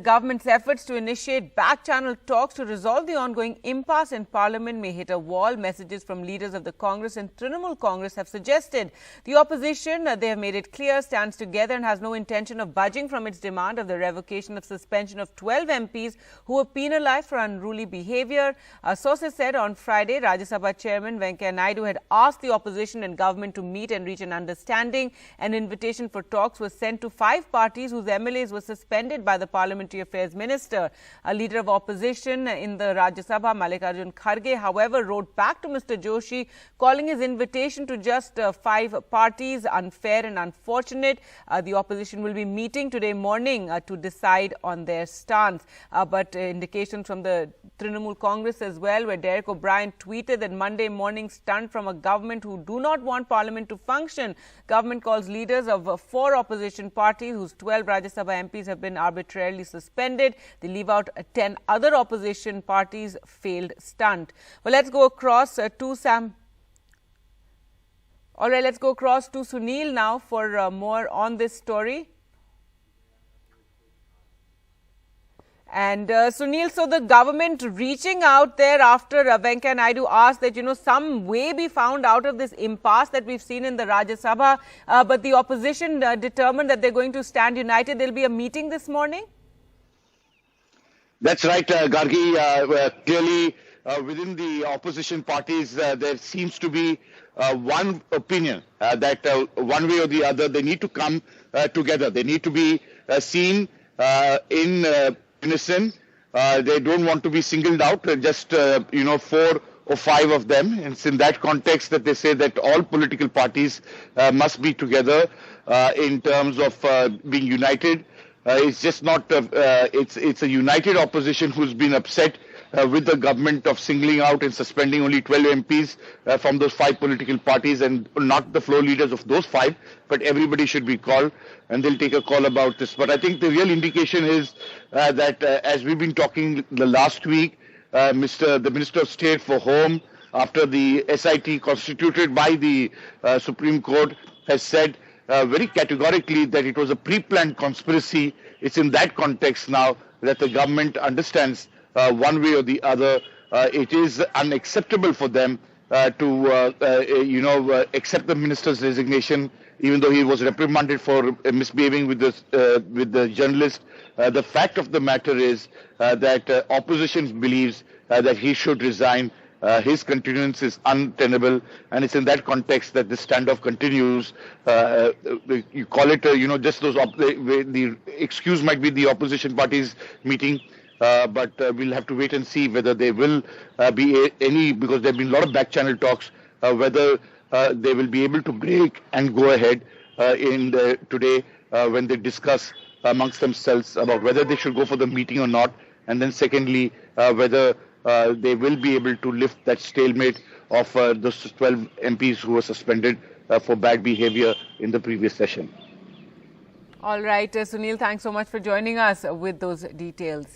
government's efforts to initiate back-channel talks to resolve the ongoing impasse in Parliament may hit a wall. Messages from leaders of the Congress and Trinamool Congress have suggested the opposition, they have made it clear, stands together and has no intention of budging from its demand of the revocation of suspension of 12 MPs who were penalized for unruly behavior. Sources said on Friday, Rajya Sabha Chairman Venkaiah Naidu had asked the opposition and government to meet and reach an understanding. An invitation for talks was sent to 5 parties whose MLAs were suspended by the Parliamentary Affairs Minister. A leader of opposition in the Rajya Sabha, Mallikarjun Kharge, however, wrote back to Mr. Joshi, calling his invitation to just 5 parties unfair and unfortunate. The opposition will be meeting today morning to decide on their stance. But indications from the Trinamool Congress as well, where Derek O'Brien tweeted that Monday morning stunt from a government who do not want Parliament to function. Government calls leaders of 4 opposition parties whose 12 Rajya Sabha MPs have been arbitrarily suspended. They leave out 10 other opposition parties' failed stunt. Well, let's go across to Sam. All right, let's go across to Sunil now for more on this story. And Sunil, so the government reaching out there after Venkaiah Naidu asked that, some way be found out of this impasse that we've seen in the Rajya Sabha, but the opposition determined that they're going to stand united. There'll be a meeting this morning? That's right, Gargi. Clearly, within the opposition parties, there seems to be one opinion that one way or the other, they need to come together. They need to be seen in unison. They don't want to be singled out, just 4 or 5 of them. And it's in that context that they say that all political parties must be together in terms of being united. It's just not, it's a united opposition who's been upset with the government of singling out and suspending only 12 MPs from those 5 political parties, and not the floor leaders of those 5, but everybody should be called, and they'll take a call about this. But I think the real indication is that as we've been talking the last week, the Minister of State for Home, after the SIT constituted by the Supreme Court, has said very categorically that it was a pre-planned conspiracy. It's in that context now that the government understands one way or the other, it is unacceptable for them to accept the minister's resignation, even though he was reprimanded for misbehaving with the journalist. The fact of the matter is that opposition believes that he should resign. His continuance is untenable, and it's in that context that the standoff continues. You call it, just those. The excuse might be the opposition parties meeting. But we'll have to wait and see whether there will be any, because there have been a lot of back-channel talks, whether they will be able to break and go ahead today when they discuss amongst themselves about whether they should go for the meeting or not, and then secondly, whether they will be able to lift that stalemate of those 12 MPs who were suspended for bad behavior in the previous session. All right, Sunil, thanks so much for joining us with those details.